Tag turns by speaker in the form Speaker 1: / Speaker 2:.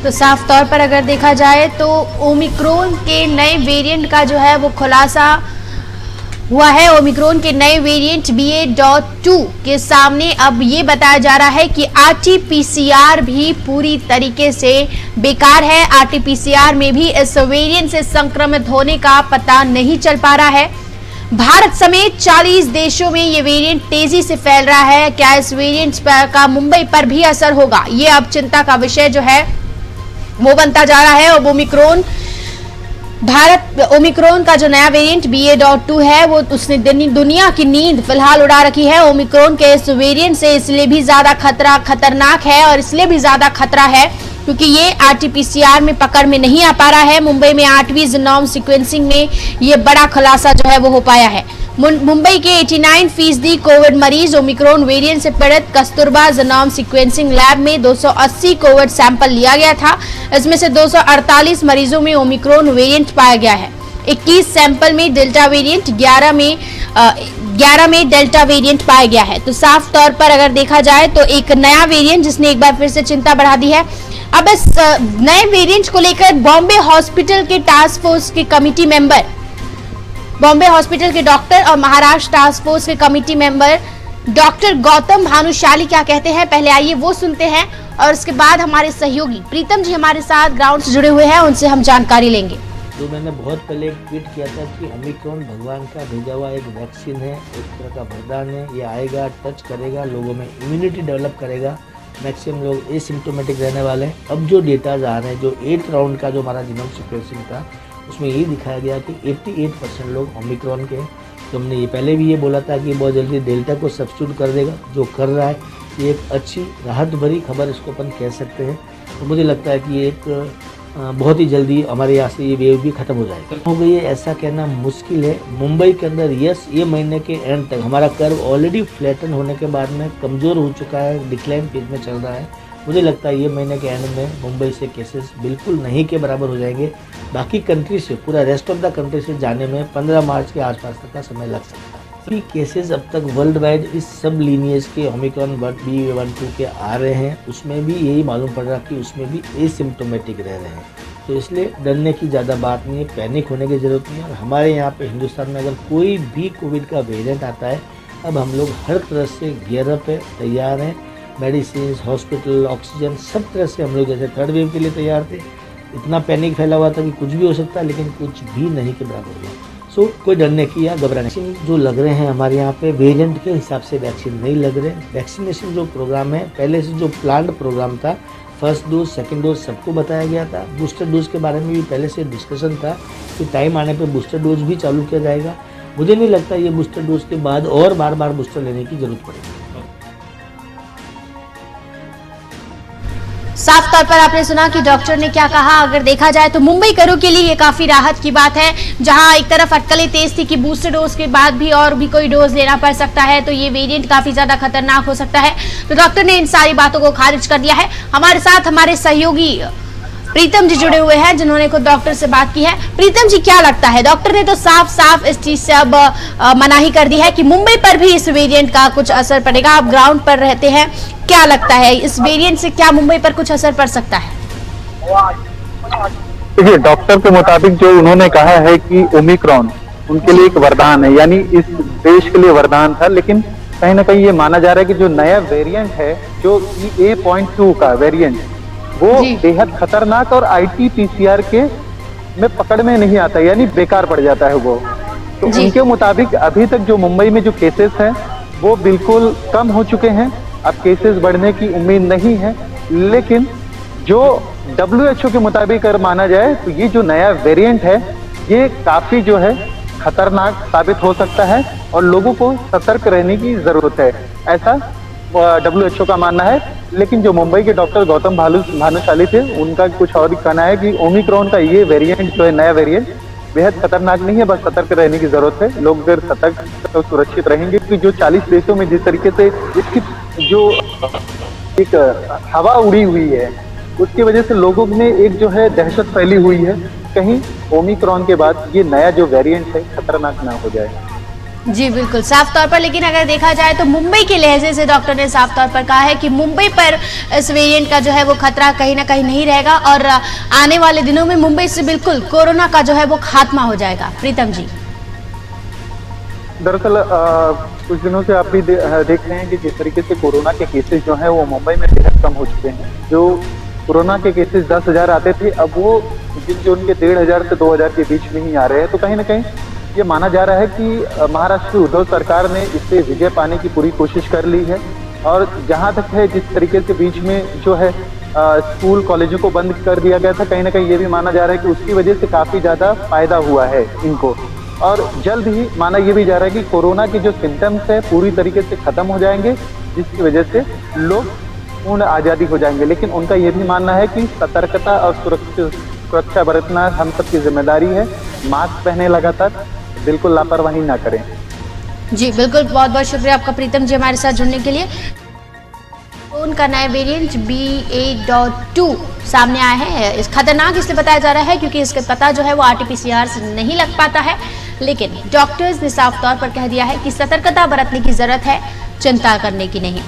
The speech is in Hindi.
Speaker 1: तो साफ तौर पर अगर देखा जाए तो ओमिक्रॉन के नए वेरिएंट का जो है वो खुलासा हुआ है। ओमिक्रॉन के नए वेरिएंट BA.2 के सामने अब ये बताया जा रहा है कि RT-PCR भी पूरी तरीके से बेकार है। RT-PCR में भी इस वेरिएंट से संक्रमित होने का पता नहीं चल पा रहा है। भारत समेत 40 देशों में ये वेरिएंट तेजी से फैल रहा है। क्या इस वेरिएंट का मुंबई पर भी असर होगा, ये अब चिंता का विषय जो है वो बनता जा रहा है। अब ओमिक्रॉन का जो नया वेरिएंट BA.2 है वो उसने दुनिया की नींद फिलहाल उड़ा रखी है। ओमिक्रॉन के इस वेरिएंट से इसलिए भी ज्यादा खतरनाक है और इसलिए भी ज्यादा खतरा है क्योंकि ये RT-PCR में पकड़ में नहीं आ पा रहा है। मुंबई में 8वीं जीनोम सीक्वेंसिंग में ये बड़ा खुलासा जो है वो हो पाया है। मुंबई के 89% कोविड मरीज ओमिक्रॉन वेरिएंट से पीड़ित कस्तूरबा जीनोम सीक्वेंसिंग लैब में 280 कोविड सैंपल लिया गया था। इसमें से 248 मरीजों में ओमिक्रॉन वेरिएंट पाया गया है। 21 सैंपल में डेल्टा वेरिएंट, 11 में डेल्टा वेरिएंट पाया गया है। तो साफ तौर पर अगर देखा जाए तो एक नया वेरिएंट जिसने एक बार फिर से चिंता बढ़ा दी है। अब इस नए वेरिएंट को लेकर बॉम्बे हॉस्पिटल के टास्क फोर्स के कमिटी मेंबर, बॉम्बे हॉस्पिटल के डॉक्टर और महाराष्ट्र टास्क फोर्स के committee member doctor Gautam Bhanushali क्या कहते हैं, पहले आइए वो सुनते हैं और उसके बाद हमारे सहयोगी प्रीतम जी हमारे साथ ग्राउंड से जुड़े हुए हैं, उनसे हम जानकारी लेंगे।
Speaker 2: तो मैंने बहुत पहले एक ट्वीट किया था कि ओमिक्रॉन भगवान का भेजा हुआ एक वैक्सीन है, एक तरह का वरदान है। ये आएगा, टच करेगा, लोगों में इम्यूनिटी डेवलप करेगा, मैक्सिमम लोग एसिम्प्टोमेटिक रहने वाले हैं। अब जो डेटाज आ रहे हैं, जो 8 राउंड का जो हमारा जीनोम सीक्वेंसिंग था उसमें ये दिखाया गया कि 88% लोग ओमिक्रॉन के, तो हमने ये पहले भी ये बोला था कि बहुत जल्दी डेल्टा को सब्स्टिट्यूट कर देगा, जो कर रहा है। ये एक अच्छी राहत भरी खबर इसको अपन कह सकते हैं। तो मुझे लगता है कि ये एक बहुत ही जल्दी हमारे यहाँ से ये वेव भी खत्म हो जाएगा। हो गई है ऐसा कहना मुश्किल है। मुंबई के अंदर यस, ये महीने के एंड तक हमारा कर्व ऑलरेडी फ्लैटन होने के बाद में कमज़ोर हो चुका है, डिक्लाइन फेज में चल रहा है। मुझे लगता है ये महीने के एंड में मुंबई से केसेस बिल्कुल नहीं के बराबर हो जाएंगे। बाकी कंट्री से, पूरा रेस्ट ऑफ द कंट्री से जाने में 15 मार्च के आसपास तक का समय लग सकता है। सभी केसेस अब तक वर्ल्ड वाइड इस सब लीनिएज के ओमिक्रॉन BA.2 के आ रहे हैं, उसमें भी यही मालूम पड़ रहा कि उसमें भी एसिम्प्टोमेटिक रह रहे हैं। तो इसलिए डरने की ज़्यादा बात नहीं है, पैनिक होने की ज़रूरत नहीं है। और हमारे यहाँ पे हिंदुस्तान में अगर कोई भी कोविड का वेरिएंट आता है, अब हम लोग हर तरह से गियर अप है, तैयार हैं। मेडिसिन, हॉस्पिटल, ऑक्सीजन, सब तरह से हम लोग जैसे थर्ड वेव के लिए तैयार थे। इतना पैनिक फैला हुआ था कि कुछ भी हो सकता है, लेकिन कुछ भी नहीं के बराबर हुआ। सो कोई डरने की या घबराने की जो लग रहे हैं हमारे यहाँ पे वेरिएंट के हिसाब से वैक्सीन नहीं लग रहे। वैक्सीनेशन जो प्रोग्राम है, पहले से जो प्लान्ड प्रोग्राम था, फर्स्ट डोज, सेकंड डोज सबको बताया गया था। बूस्टर डोज के बारे में भी पहले से डिस्कशन था कि टाइम आने पे बूस्टर डोज भी चालू किया जाएगा। मुझे नहीं लगता ये बूस्टर डोज के बाद और बार बार बूस्टर लेने की जरूरत पड़ेगी।
Speaker 1: साफ तौर पर आपने सुना कि डॉक्टर ने क्या कहा। अगर देखा जाए तो मुंबई करों के लिए ये काफी राहत की बात है, जहां एक तरफ अटकलें तेज थी कि बूस्टर डोज के बाद भी और भी कोई डोज लेना पड़ सकता है, तो ये वेरिएंट काफी ज्यादा खतरनाक हो सकता है। तो डॉक्टर ने इन सारी बातों को खारिज कर दिया है। हमारे साथ हमारे सहयोगी प्रीतम जी जुड़े हुए हैं, जिन्होंने खुद डॉक्टर से बात की है। प्रीतम जी, क्या लगता है, डॉक्टर ने तो साफ साफ इस चीज से अब मनाही कर दी है कि मुंबई पर भी इस वेरिएंट का कुछ असर पड़ेगा। आप ग्राउंड पर रहते हैं, क्या लगता है इस वेरिएंट से क्या मुंबई पर कुछ असर पड़ सकता है?
Speaker 3: देखिए, डॉक्टर के मुताबिक जो उन्होंने कहा है कि ओमिक्रॉन उनके लिए एक वरदान है, यानी इस देश के लिए वरदान था। लेकिन कहीं ना कहीं ये माना जा रहा है कि जो नया वेरिएंट है, जो BA.2 का वेरिएंट, वो बेहद खतरनाक और RT-PCR के में पकड़ में नहीं आता, यानी बेकार पड़ जाता है वो। तो उनके मुताबिक अभी तक जो मुंबई में जो केसेस हैं वो बिल्कुल कम हो चुके हैं। अब केसेस बढ़ने की उम्मीद नहीं है, लेकिन जो WHO के मुताबिक अगर माना जाए तो ये जो नया वेरिएंट है ये काफी जो है खतरनाक साबित हो सकता है और लोगों को सतर्क रहने की जरूरत है, ऐसा WHO का मानना है। लेकिन जो मुंबई के डॉक्टर गौतम भानुशाली थे, उनका कुछ और कहना है कि ओमिक्रॉन का ये वेरिएंट जो है, नया वेरिएंट, बेहद खतरनाक नहीं है, बस सतर्क रहने की जरूरत है। लोग अगर सतर्क तो सुरक्षित रहेंगे, क्योंकि जो 40 देशों में जिस तरीके से इसकी जो एक हवा उड़ी हुई है, उसकी वजह से लोगों में एक जो है दहशत फैली हुई है, कहीं ओमिक्रॉन के बाद ये नया जो वेरिएंट है खतरनाक ना हो जाए।
Speaker 1: जी बिल्कुल साफ तौर पर, लेकिन अगर देखा जाए तो मुंबई के लहजे से डॉक्टर ने साफ तौर पर कहा है कि मुंबई पर इस वेरिएंट का जो है वो खतरा कहीं ना कहीं नहीं रहेगा और आने वाले दिनों में मुंबई से बिल्कुल कोरोना का जो है वो खात्मा हो जाएगा। प्रीतम जी,
Speaker 3: दरअसल कुछ दिनों से आप भी देख रहे हैं कि जिस तरीके से कोरोना के केसेस जो हैं वो मुंबई में बेहद कम हो चुके हैं। जो कोरोना के केसेस 10,000 आते थे, अब वो जो उनके 1,500 से 2,000 के बीच में ही आ रहे हैं। तो कहीं ना कहीं ये माना जा रहा है कि महाराष्ट्र की उद्धव सरकार ने इससे विजय पाने की पूरी कोशिश कर ली है। और जहां तक है, जिस तरीके से बीच में जो है स्कूल कॉलेजों को बंद कर दिया गया था, कहीं ना कहीं ये भी माना जा रहा है कि उसकी वजह से काफी ज्यादा फायदा हुआ है इनको। और जल्द ही माना ये भी जा रहा है कि कोरोना के जो सिम्टम्स है पूरी तरीके से खत्म हो जाएंगे, जिसकी वजह से लोग पूर्ण आजादी हो जाएंगे। लेकिन उनका ये भी मानना है कि सतर्कता और सुरक्षा बरतना हम सबकी जिम्मेदारी है। मास्क पहने लगातार, बिल्कुल लापरवाही ना करें।
Speaker 1: जी बिल्कुल, बहुत बहुत शुक्रिया आपका प्रीतम जी हमारे साथ जुड़ने के लिए। उनका नया वेरिएंट BA.2 सामने आया है। इस खतरनाक इसलिए बताया जा रहा है क्योंकि इसका पता जो है वो RT-PCR से नहीं लग पाता है, लेकिन डॉक्टर्स ने साफ तौर पर कह दिया है कि सतर्कता बरतने की जरूरत है, चिंता करने की नहीं।